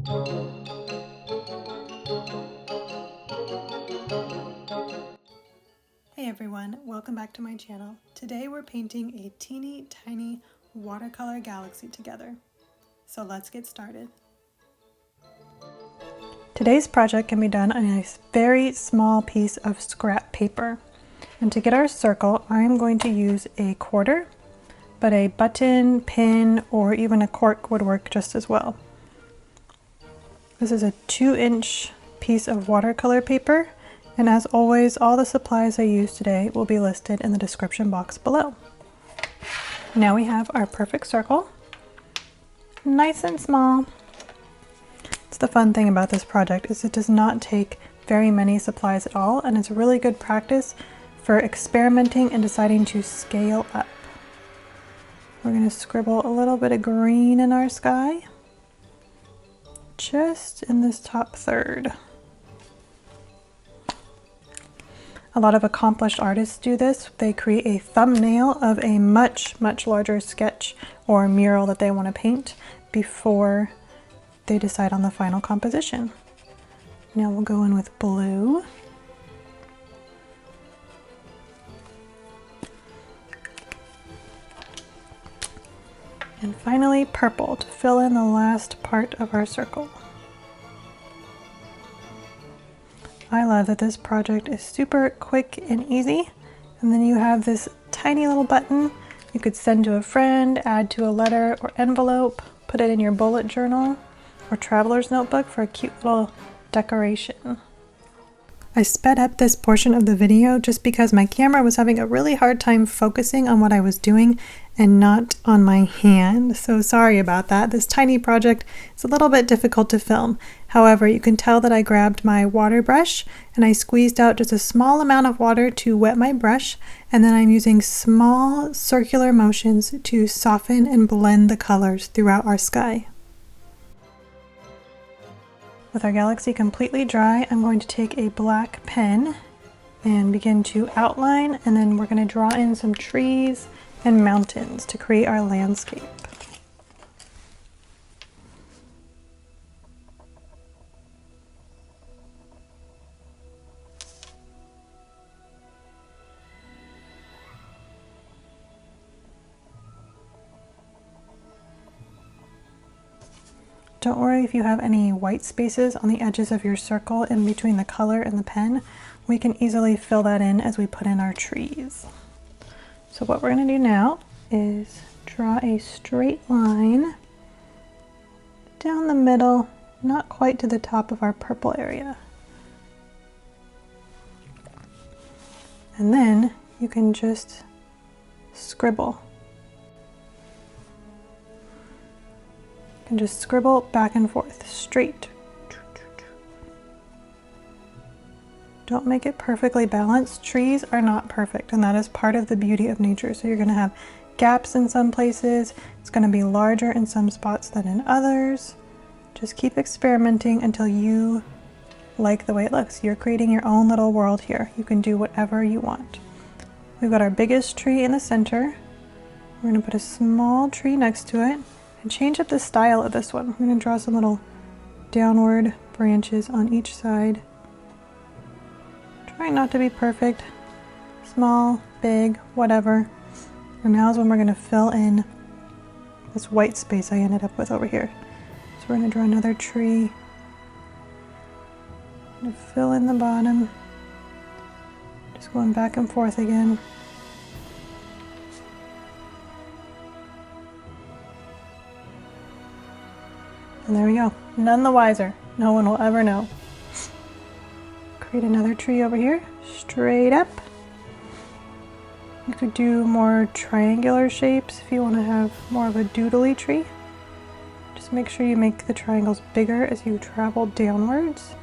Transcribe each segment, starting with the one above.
Hey everyone, welcome back to my channel. Today we're painting a teeny tiny watercolor galaxy together. So let's get started. Today's project can be done on a very small piece of scrap paper. And to get our circle, I'm going to use a quarter, but a button, pin, or even a cork would work just as well. This is a 2-inch piece of watercolor paper. And as always, all the supplies I use today will be listed in the description box below. Now we have our perfect circle, nice and small. It's the fun thing about this project is it does not take very many supplies at all, and it's really good practice for experimenting and deciding to scale up. We're going to scribble a little bit of green in our sky, just in this top third. A lot of accomplished artists do this. They create a thumbnail of a much larger sketch or mural that they want to paint before they decide on the final composition. Now we'll go in with blue. And finally purple to fill in the last part of our circle. I love that this project is super quick and easy. And then you have this tiny little button you could send to a friend, add to a letter or envelope, put it in your bullet journal or traveler's notebook for a cute little decoration. I sped up this portion of the video just because my camera was having a really hard time focusing on what I was doing and not on my hand. So sorry about that. This tiny project is a little bit difficult to film. However, you can tell that I grabbed my water brush and I squeezed out just a small amount of water to wet my brush, and then I'm using small circular motions to soften and blend the colors throughout our sky. With our galaxy completely dry, I'm going to take a black pen and begin to outline, and then we're going to draw in some trees and mountains to create our landscape. Don't worry if you have any white spaces on the edges of your circle in between the color and the pen. We can easily fill that in as we put in our trees. So what we're going to do now is draw a straight line down the middle, not quite to the top of our purple area. And then you can just scribble. You can just scribble back and forth, straight. Don't make it perfectly balanced. Trees are not perfect, and that is part of the beauty of nature. So you're going to have gaps in some places. It's going to be larger in some spots than in others. Just keep experimenting until you like the way it looks. You're creating your own little world here. You can do whatever you want. We've got our biggest tree in the center. We're going to put a small tree next to it and change up the style of this one. We're going to draw some little downward branches on each side. Trying not to be perfect, small, big, whatever. And now is when we're going to fill in this white space I ended up with over here. So we're going to draw another tree. I'm going to fill in the bottom. Just going back and forth again. And there we go. None the wiser. No one will ever know. Create another tree over here, straight up. You could do more triangular shapes if you want to have more of a doodly tree. Just make sure you make the triangles bigger as you travel downwards.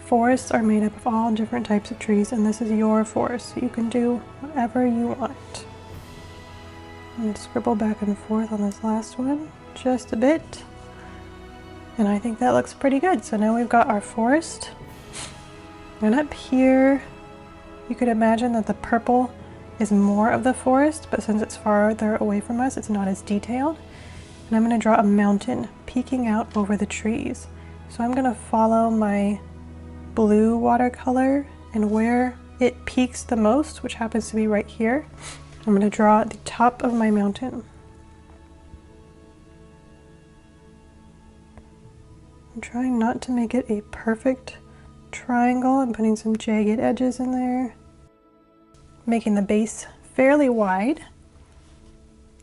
Forests are made up of all different types of trees, and this is your forest, so you can do whatever you want. I'm going to scribble back and forth on this last one just a bit, and I think that looks pretty good. So now we've got our forest, and up here you could imagine that the purple is more of the forest, but since it's farther away from us, it's not as detailed. And I'm going to draw a mountain peeking out over the trees. So I'm going to follow my blue watercolor, and where it peaks the most, which happens to be right here, I'm going to draw the top of my mountain. I'm trying not to make it a perfect triangle. I'm putting some jagged edges in there, making the base fairly wide.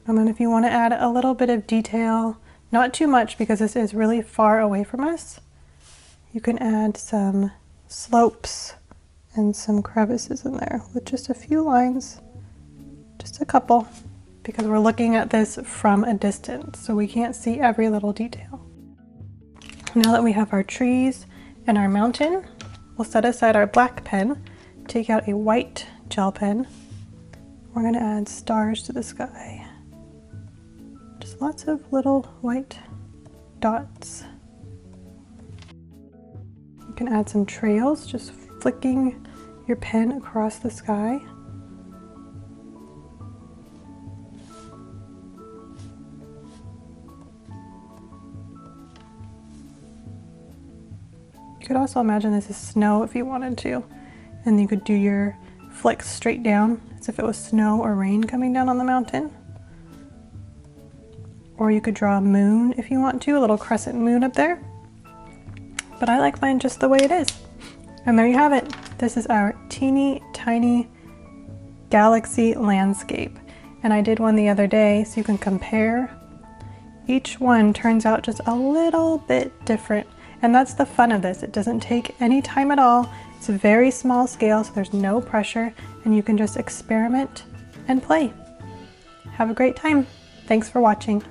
And then if you want to add a little bit of detail, not too much because this is really far away from us, you can add some slopes and some crevices in there with just a few lines, just a couple, because we're looking at this from a distance, so we can't see every little detail. Now that we have our trees and our mountain, we'll set aside our black pen, take out a white gel pen. We're going to add stars to the sky. Just lots of little white dots. You can add some trails, just flicking your pen across the sky. You could also imagine this is snow if you wanted to, and you could do your flicks straight down as if it was snow or rain coming down on the mountain. Or you could draw a moon if you want to, a little crescent moon up there. But I like mine just the way it is. And there you have it. This is our teeny tiny galaxy landscape. And I did one the other day so you can compare. Each one turns out just a little bit different. And that's the fun of this. It doesn't take any time at all. It's a very small scale, so there's no pressure, and you can just experiment and play. Have a great time. Thanks for watching.